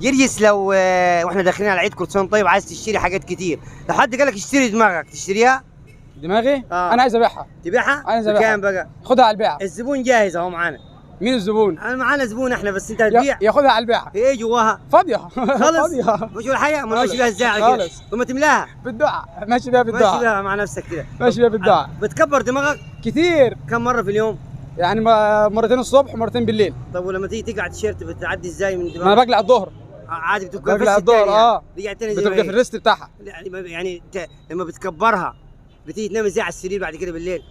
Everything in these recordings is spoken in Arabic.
يريس لو واحنا داخلين على العيد كل سنه طيب عايز تشتري حاجات كتير، لو حد قال لك اشتري دماغك تشتريها؟ دماغي؟ انا عايز ابيعها. تبيعها؟ عايز ابيعها. بكام بقى؟ خدها على البيعه. الزبون جاهز اهو معانا. مين الزبون؟ انا معانا زبون احنا، بس انت هتبيع؟ ياخدها على البيعه. في ايه جواها؟ فاضيه. خالص؟ فاضيه. مش ولا حاجه؟ ما نمشي بيها ازاي على كده؟ خالص. ثم تملاها بالدعاء، ماشي بيها بالدعاء. ماشي بيها مع نفسك كده. ماشي بيها بالدعاء. بتكبر دماغك؟ كتير. كم مره في اليوم؟ يعني مرتين الصبح ومرتين بالليل. طب ولما تيجي تقعد تيشيرت بتعدي ازاي من دماغك؟ ما انا بقلع الظهر. عادي بتبقى بقلع الظهر. رجع تاني بتبقى في الريست بتاعها. يعني لما بتكبرها بتيجي تنام ازاي على السرير بعد كده بالليل؟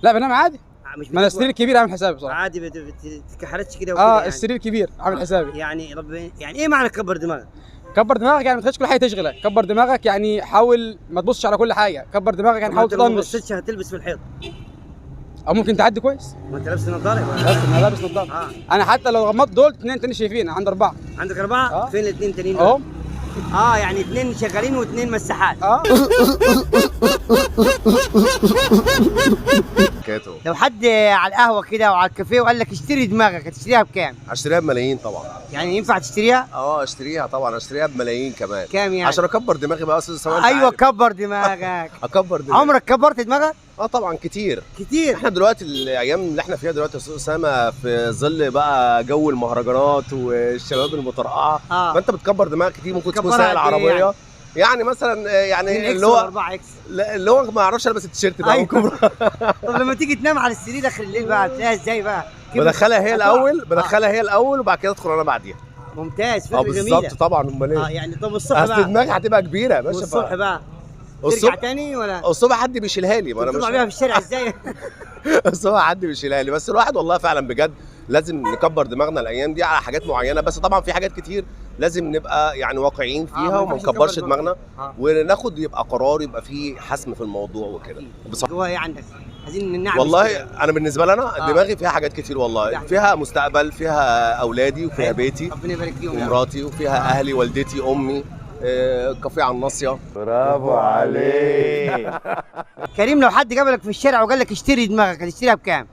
لا بنام عادي. مش ما انا السرير كبير عامل حسابي بصراحه. عادي بتتكحرتش كده وكده يعني. السرير كبير عامل حسابي. يعني ربنا، يعني ايه معنى كبر دماغك؟ كبر دماغك يعني ما تخليش كل حاجه تشغلك، كبر دماغك يعني حاول ما تبصش على كل حاجه، كبر دماغك يعني حاول تطنش. لو ما تطنش. بصيتش هتلبس في الحيط. او ممكن تعدي كويس. ما انت لابس نظاره. انا لابس نظاره. انا حتى لو غمضت دول اثنين تاني شايفين، عندي اربعه. عندك اربعه؟ فين الاثنين تانيين؟ اهو. يعني اثنين شغالين واثنين مساحات. لو حد على القهوه كده او على الكافيه وقال لك اشتري دماغك هتشتريها بكام؟ اشتريها بملايين طبعا. يعني ينفع تشتريها؟ اشتريها طبعا، اشتريها بملايين كمان. كام يعني؟ عشان اكبر دماغي بقى استاذ سواء. ايوه كبر دماغك. اكبر دماغي. عمرك كبرت دماغك؟ طبعا كتير. كتير. احنا دلوقتي الايام اللي احنا فيها دلوقتي يا استاذ اسامه في ظل بقى جو المهرجانات والشباب المترقعه، فانت بتكبر دماغك كتير. ممكن تكون سايق العربيه يعني مثلا يعني اللي هو 4 اكس اللي هو ما يعرفش البس التيشيرت بقى. طب لما تيجي تنام على السرير اخر الليل بقى بتلاقيها ازاي بقى؟ بدخلها هي الاول وبعد كده ادخل انا بعديها. ممتاز، فكره جميله. بالظبط طبعا. امال ايه؟ يعني طب الصبح بقى دماغي هتبقى كبيره يا باشا. والصبح بقى ترجع تاني ولا الصبح حد بيشيلها لي؟ ما انا بتطلع بيها في الشارع ازاي؟ الصبح حد بيشيلها لي. بس الواحد والله فعلا بجد لازم نكبر دماغنا الايام دي على حاجات معينه، بس طبعا في حاجات كتير لازم نبقى يعني واقعيين فيها وما نكبرش دماغنا وناخد يبقى قرار، يبقى فيه حسم في الموضوع وكده. هو ايه عندك؟ عايزين نعمل والله انا بالنسبه لي انا دماغي فيها حاجات كتير والله. فيها مستقبل، فيها اولادي وفيها بيتي ربنا يبارك فيهم ومراتي وفيها اهلي والدتي امي. كافيه على الناصيه. برافو عليك. كريم، لو حد قابلك في الشارع وقال لك اشتري دماغك هتشتريها بكام؟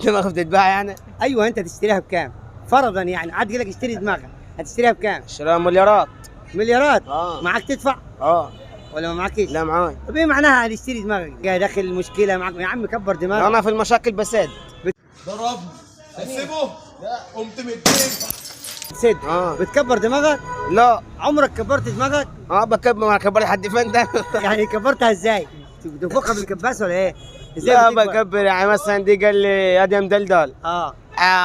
دماغك بتتباع يعني؟ ايوه انت تشتريها بكام؟ فرضا يعني حد قال لك اشتري دماغك هتشتريها بكام؟ اشتريها مليارات. مليارات؟ معاك تدفع؟ ولا ما معكش؟ لا معاي. طب ايه معناها هتشتري دماغك؟ جاي داخل المشكله معاك يا عم كبر دماغك. انا في المشاكل بسد. ضربني هتسيبه؟ لا قمت مديك. سد. بتكبر دماغك؟ لا. عمرك كبرت دماغك؟ بكبر. ما كبر لحد فين ده؟ يعني كبرتها ازاي؟ تنفخها بالكباس ولا ايه؟ لا بكبر يعني مثلا دي قال لي ادي مدلدل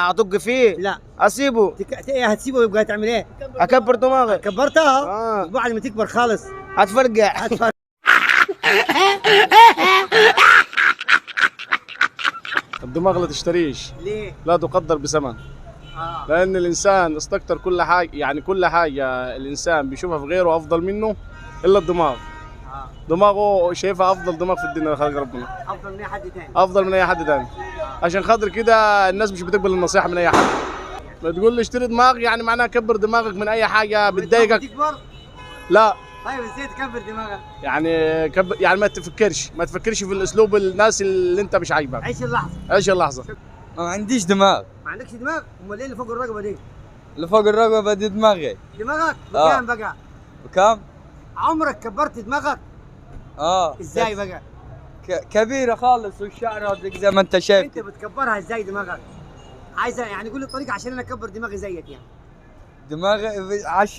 اطق فيه؟ لا اسيبه. هتسيبه يبقى هتعمل ايه؟ اكبر دماغي. كبرتها؟ بعد ما تكبر خالص هتفرقع. الدماغ لا تشتريش. ليه؟ لا تقدر بثمن. لأن الإنسان استكتر كل حاجة، يعني كل حاجة الإنسان بيشوفها في غيره أفضل منه إلا الدماغ. دماغه شايفها أفضل دماغ في الدنيا خلق ربنا. أفضل من أي حد تاني. أفضل من أي حد تاني. عشان خاطر كده الناس مش بتقبل النصيحة من أي حد. بتقول لي اشتري دماغ يعني معناها كبر دماغك من أي حاجة بتضايقك. لا. طيب ازاي تكبر دماغك؟ يعني يعني ما تفكرش في الاسلوب الناس اللي انت مش عاجبك. عيش اللحظه. ما عنديش دماغ. ما عندكش دماغ؟ امال ايه اللي فوق الرقبه دي؟ اللي فوق الرقبه دي دماغك. بكام بقى؟ بكام؟ عمرك كبرت دماغك؟ ازاي بقى؟ كبيره خالص والشعر زي ما انت شايف. انت بتكبرها ازاي دماغك؟ عايزه يعني قول لي طريقه عشان انا اكبر دماغي زيك يعني. دماغي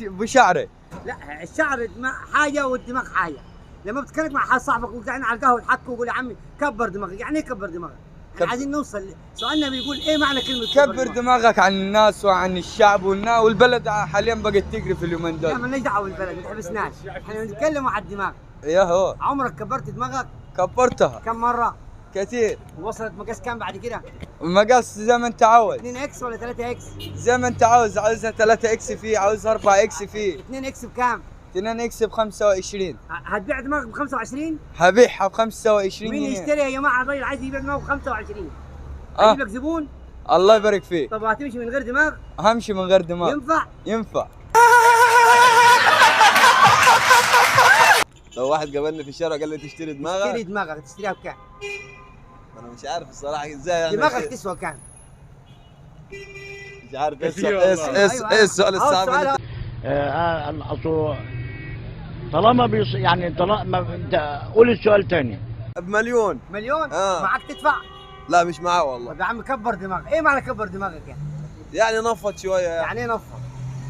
بشعري. لا الشعر حاجه والدماغ حاجه. لما بتتكلم مع حد صاحبك وقاعدين على القهوه يضحكوا ويقول يا عمي كبر دماغك، يعني ايه كبر دماغك؟ عايزين نوصل سؤالنا بيقول ايه معنى كلمه كبر دماغك عن الناس وعن الشعب والبلد حاليا بقت تجري في اليومين دول. لا مالناش دعوه بالبلد، ما تحبسناش، احنا بنتكلم عن الدماغ. هو عمرك كبرت دماغك؟ كبرتها. كم مره؟ كثير. وصلت مقاس كام بعد كده؟ مقاس زي ما انت عاوز. 2 اكس ولا 3 اكس؟ زي ما انت عاوز، عاوزها 3 اكس فيه، عاوزها 4 اكس فيه. 2 اكس بكام؟ 2 اكس ب 25. هتبيع دماغك ب 25؟ هبيعها ب 25. مين يشتري يا جماعه؟ الراجل عايز يبيع دماغه ب 25. اجيب لك زبون؟ الله يبارك فيك. طب هتمشي من غير دماغ؟ همشي من غير دماغ. ينفع. لو واحد قابلني في الشارع قال لي تشتري دماغك؟ اشتري دماغك تشتريها بكام؟ انا مش عارف الصراحه ازاي يعني. دماغك تسوى كام؟ مش عارف ايه أيوة والله. ايه السؤال الصعب أصل طالما يعني طالما انت قول السؤال تاني. بمليون. مليون آه. معاك تدفع؟ لا مش معاه والله. طب يا عم كبر دماغك، ايه معنى كبر دماغك يعني؟ يعني نفض شويه يعني ايه نفض؟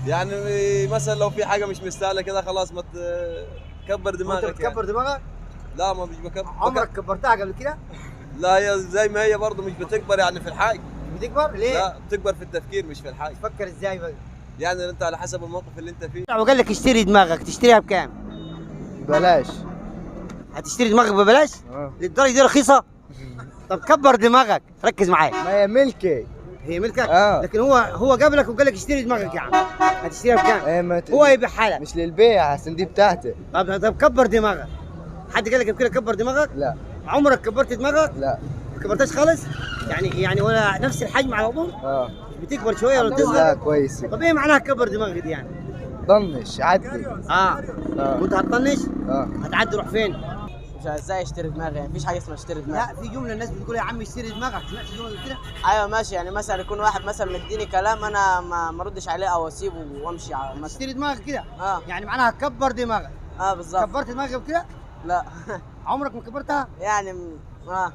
يعني مثلا لو في حاجه مش مستاهله كده خلاص ما تكبر انت دماغك بتكبر دماغك؟ لا ما مش بكبر. عمرك كبرتها قبل كده؟ لا هي زي ما هي برضه مش بتكبر يعني في الحاج. بتكبر ليه؟ لا بتكبر في التفكير مش في الحاج. تفكر ازاي بقى؟ يعني انت على حسب الموقف اللي انت فيه. وقال لك اشتري دماغك، تشتريها بكام؟ بلاش. هتشتري دماغك ببلاش؟ للدرجه دي رخيصه؟ طب كبر دماغك، ركز معايا. ما هي ملكي. هي ملكك؟ آه. لكن هو قابلك وقال لك اشتري دماغك يا عم، هتشتريها بكام؟ ايه ما هو يبيعها لك. مش للبيع، عشان دي بتاعتي. طب كبر دماغك. حد قال لك قبل كده كبر دماغك؟ لا. عمرك كبرت دماغك؟ لا. ما كبرتهاش خالص؟ يعني ولا نفس الحجم على طول؟ اه بتكبر شويه ولا لا تصغر؟ كويس. طب ايه معناها كبر دماغك دي يعني؟ طنش عدي. اه كنت هتطنش؟ اه هتعدي روح فين؟ مش ازاي اشتري دماغي، يعني مفيش حاجه اسمها اشتري دماغي. لا في جمله الناس بتقول يا عم اشتري دماغك، سمعت جمله كده؟ ايوه ماشي، يعني مثلا يكون واحد مثلا مديني كلام انا ما ردش عليه او اسيبه وامشي مثلا. اشتري دماغك كده؟ اه يعني معناها كبر دماغك. بالظبط. كبرت دماغك كده؟ لا عمرك ما كبرتها؟ يعني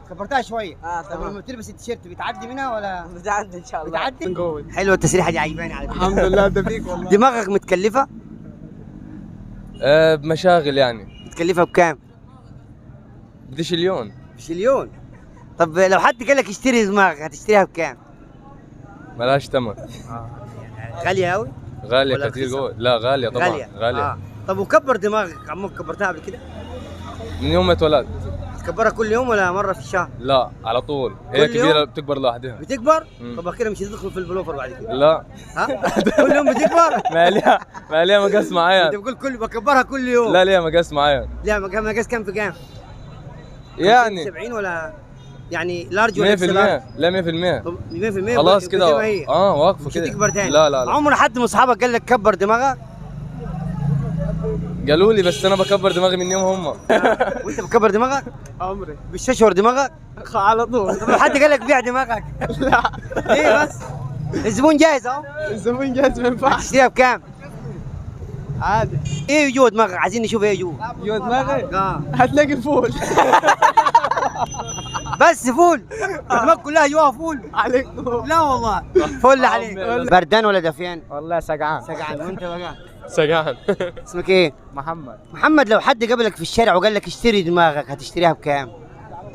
كبرتها شويه. طب تمام. لما بتلبس التيشيرت بتعدي منها ولا؟ بتعدي ان شاء الله. بتعدي؟ حلوه التسريحه دي عجباني على فكره. الحمد لله ده فيك والله. دماغك متكلفه؟ بمشاغل يعني متكلفه بكام؟ بشليون. بشليون. طب لو حد قال لك اشتري دماغك هتشتريها بكام؟ ملهاش ثمن. غاليه قوي؟ غالية ولا كتير رخيصة؟ جوه. لا غالية طبعا. غاليه. طب وكبر دماغك، عمرك كبرتها قبل كده؟ من يوم ما اتولدت. تكبرها كل يوم ولا مره في الشهر؟ لا على طول، هي كل يوم؟ كبيرة بتكبر لوحدها. بتكبر؟ مم. طب كده مش هتدخل في البلوفر بعد كده. لا ها؟ كل يوم بتكبر؟ ما ليها مقاس انت معين. بتقول بكبرها كل يوم. لا ليها مقاس معين. لا مقاس كام في كام؟ يعني 70 ولا يعني لارج ولا 100%. لا 100%. طب 100% خلاص كده زي ما هي. واقفة مش كده. هتكبر تاني. لا عمر حد من اصحابك قال لك كبر دماغك؟ قالوا لي بس انا بكبر دماغي من يوم هم. وانت بكبر دماغك؟ عمري بتششور دماغك؟ على طول. طب لو حد قال لك بيع دماغك؟ لا ليه بس؟ الزبون جاهز اهو. الزبون جاهز ما ينفعش تشتريها بكام؟ عادي. ايه جوا دماغك؟ عايزين نشوف ايه جوا. جوا دماغي هتلاقي الفول. بس فول؟ الدماغ كلها جواها فول؟ عليك لا والله. فل عليك. بردان ولا دافيان؟ والله سقعان. سقعان. وانت بقى سجان. اسمك ايه؟ محمد. محمد، لو حد قابلك في الشارع وقال لك اشتري دماغك هتشتريها بكام؟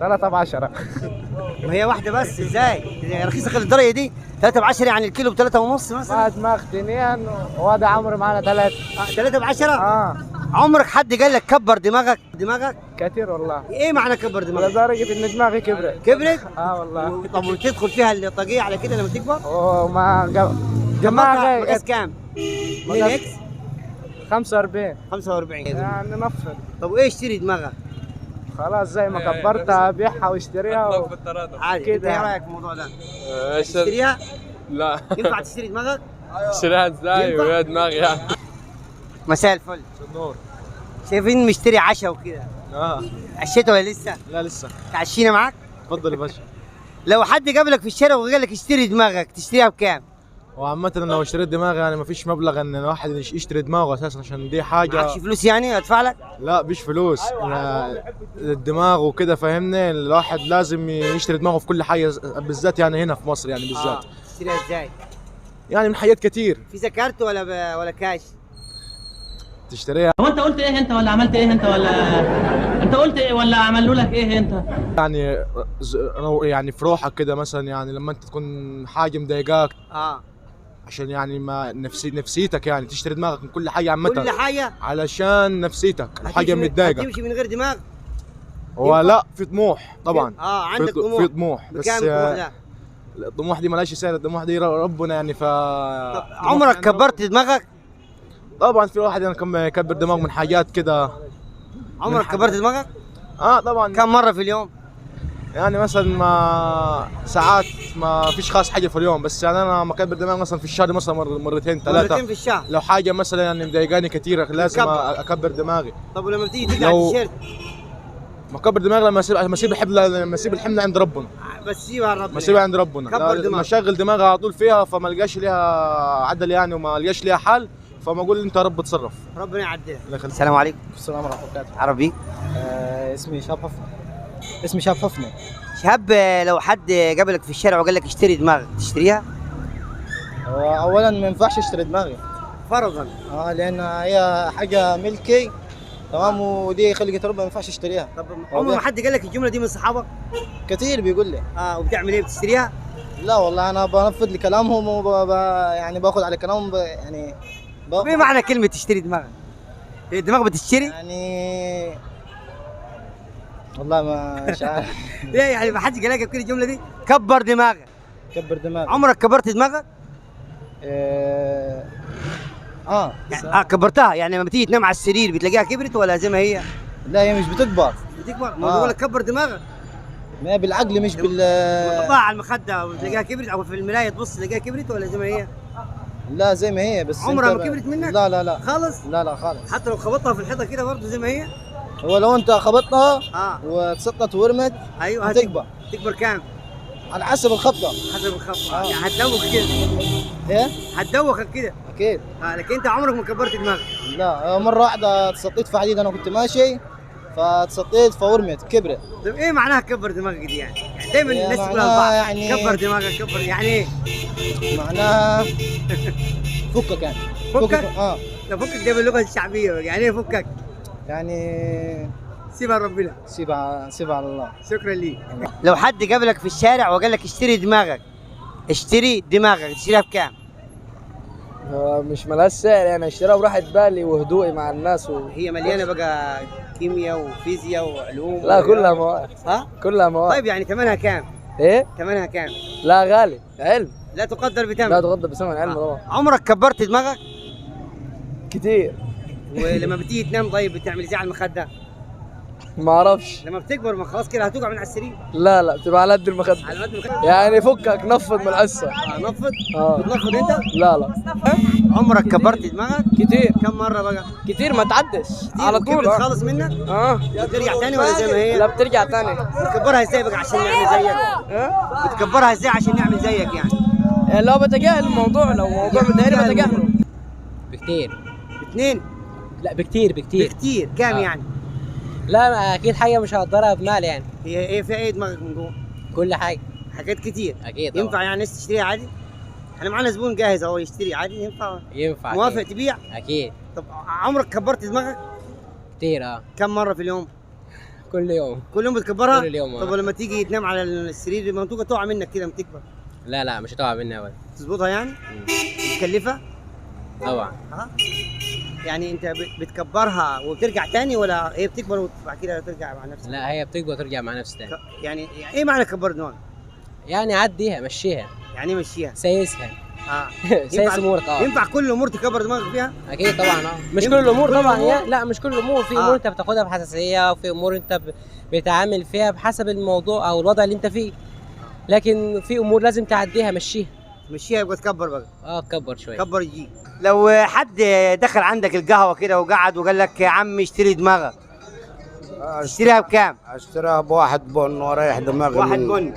3 ب10. ما هي واحده بس، ازاي؟ هي رخيصه للدرجه دي؟ 3 ب10 يعني الكيلو ب3.5 مثلا؟ دماغ 2 وهذا عمري معنا 3. 3 ب10؟ عمرك حد قال لك كبر دماغك؟ كثير والله. ايه معنى كبر دماغك؟ لدرجة ان دماغي كبرت. كبرت؟ والله. طب وتدخل فيها الطاقية على كده لما تكبر؟ وما دماغك مقاس كام؟ 2 اكس؟ 45. 45. يعني نفر. طب وايه اشتري دماغك؟ خلاص زي ما كبرتها ابيعها واشتريها عادي كده. ايه رايك في الموضوع ده؟ تشتريها؟ لا ينفع تشتري دماغك؟ اشتريها ازاي ينفع؟ ويا دماغي يعني. مساء الفل. النور. شايفين مشتري عشاء وكده، عشيت ولا لسه؟ لا لسه. تعشينا معاك؟ اتفضل يا باشا. لو حد قابلك في الشارع وقال لك اشتري دماغك تشتريها بكام؟ وعامة انا لو اشتريت دماغي يعني مفيش مبلغ ان الواحد يشتري دماغه اساسا، عشان دي حاجة. معكش فلوس يعني ادفع لك؟ لا مش فلوس، الدماغ وكده فاهمني، الواحد لازم يشتري دماغه في كل حاجة، بالذات يعني هنا في مصر يعني بالذات. تشتريها ازاي؟ يعني من حاجات كتير فيزا كارت ولا كاش؟ تشتريها. هو انت قلت ايه انت ولا عملت ايه انت ولا انت قلت ايه ولا عملوا لك ايه انت؟ يعني يعني في روحك كده مثلا، يعني لما انت تكون حاجة مضايقاك عشان يعني ما نفسيتك، يعني تشتري دماغك من كل حاجة عامة. كل حاجة؟ علشان نفسيتك حاجة متضايقة. هتمشي من غير دماغ؟ هو لا في طموح طبعا. عندك طموح. في طموح بس بكام الطموح ده؟ الطموح دي مالهاش سعر، الطموح دي ربنا يعني عمرك كبرت دماغك؟ طبعا في واحد يعني يكبر دماغ من حاجات كده. عمرك كبرت دماغك؟ طبعا. كم مرة في اليوم؟ يعني مثلا ما ساعات ما فيش خاص حاجة في اليوم، بس يعني انا مكبر دماغ مثلا في الشهر مثلا مرتين 3. مرتين في الشهر؟ لو حاجة مثلا يعني مضايقاني كتير لازم اكبر دماغي. طب ولما بتيجي تقلع التيشيرت؟ مكبر دماغي لما اسيب الحمل عند ربنا. بس سيبها لربنا. بسيبها عند ربنا. كبر لما دماغك. اشغل دماغي على طول فيها فما القاش ليها عدل يعني وما القاش ليها حل، فما اقول انت يا رب تصرف. ربنا يعدلها. الله يخليك. السلام عليكم. السلام ورحمه الله وبركاته. عربي. اسمي شهاب حفني. اسمي شهاب حفني. شهاب، لو حد قابلك في الشارع وقال لك اشتري دماغك تشتريها؟ اولا ما ينفعش اشتري دماغي. فرضا. لان هي حاجه ملكي، تمام، ودي خلقت ربنا ما ينفعش اشتريها. طب عمر ما حد قال لك الجمله دي من صحابك؟ كثير بيقول لي. وبتعمل ايه، بتشتريها؟ لا والله انا بنفذ لكلامهم يعني باخذ على كلامهم يعني ايه معنى كلمه تشتري دماغك؟ الدماغ بتشتري؟ يعني والله مش عارف. ليه يعني ما حدش قال لك كل الجمله دي؟ كبر دماغك. كبر دماغك. عمرك كبرت دماغك؟ كبرتها، يعني لما بتيجي تنام على السرير بتلاقيها كبرت ولا زي ما هي؟ لا هي مش بتكبر. بتكبر؟ ما بقول لك كبر دماغك. ما بالعقل مش بال تحطها على المخده وتلاقيها كبرت، او في المرايه تبص تلاقيها كبرت ولا زي ما هي؟ لا زي ما هي. بس عمرها ما كبرت منك؟ لا لا لا خالص؟ لا خالص. حتى لو خبطتها في الحيطه كده برضه زي ما هي؟ هو لو انت خبطتها وتسقط ورمت ايوه هتكبر. تكبر كام؟ على حسب الخبطه. حسب الخبطه. يعني هتدوخ كده. ايه؟ هتدوخك كده. اكيد. لكن انت عمرك ما كبرت دماغك. لا، مره واحده تسقطت في حديد، انا كنت ماشي فتسقطت فورمت كبرت. طيب ايه معناها كبر دماغك دي يعني؟ دايما الناس تقول لبعض يعني كبر دماغك، كبر يعني ايه؟ معناها فكك يعني. فكك؟ لا فكك ده باللغه الشعبيه، يعني ايه فكك؟ يعني سيبها لربنا. سيبها على الله. شكرا ليك. لو حد قابلك في الشارع وقال لك اشتري دماغك، اشتري دماغك تشتريها بكام؟ مش ملهاش سعر يعني، اشتريها براحة بالي وهدوئي مع الناس هي مليانه بقى كيمياء وفيزياء وعلوم. لا كلها مواد. كلها مواد. طيب يعني ثمنها كام؟ ايه؟ ثمنها كام؟ لا غالي، علم. لا تقدر بثمن. لا تقدر بثمن، علم طبعا. عمرك كبرت دماغك؟ كتير. ولما بتيجي تنام طيب بتعمل ازاي على المخده؟ ما اعرفش. لما بتكبر ما خلاص كده هتقع من على السرير؟ لا بتبقى على قد المخده. على قد المخده؟ يعني فكك نفض من الحصه. نفض؟ بتنفض انت؟ لا عمرك كبرت دماغك؟ كتير. كم مره بقى؟ كتير ما تعدش على طول. كبرت خالص منك؟ بترجع تاني ولا زي ما هي؟ لا بترجع تاني. بتكبرها ازاي بقى عشان نعمل زيك؟ بتكبرها ازاي عشان نعمل زيك يعني؟ لو بتجاهل الموضوع، لو موضوع متهيألي بتجاهله. بكتير. اثنين؟ لا بكتير. بكتير كام يعني؟ لا ما اكيد حاجه مش هقدرها بمال يعني. هي ايه فيها ايه دماغك من جوه؟ كل حاجه. حاجات كتير. اكيد طبعا. ينفع يعني الناس تشتريها عادي؟ احنا معانا زبون جاهز اهو يشتري عادي، ينفع؟ موافق أكيد. تبيع؟ اكيد. طب عمرك كبرت دماغك؟ كتير. كم مره في اليوم؟ كل يوم. كل يوم بتكبرها؟ كل يوم. طب لما تيجي تنام على السرير المنطقه تقع منك كده لما تكبر؟ لا مش هتقع مني ابدا. تظبطها يعني؟ مكلفه؟ طبعا. يعني انت بتكبرها وبترجع تاني ولا هي بتكبر وبعد كده ترجع مع نفسها؟ لا هي بتكبر وترجع مع نفسها تاني. يعني ايه معنى كبر دماغك؟ يعني عديها مشيها. يعني ايه مشيها؟ سايسها. سايس امورك. ينفع كل الامور تكبر دماغك فيها؟ اكيد طبعا. مش كل الامور طبعا. لا مش كل الامور، في امور انت بتاخدها بحساسيه، وفي امور انت بتتعامل فيها بحسب الموضوع او الوضع اللي انت فيه. لكن في امور لازم تعديها مشيها يبقى تكبر بقى. تكبر شويه. كبر يجيك. لو حد دخل عندك القهوه كده وقعد وقال لك يا عم اشتري دماغك، تشتريها بكام؟ اشتريها بواحد بن واريح دماغي. واحد بن.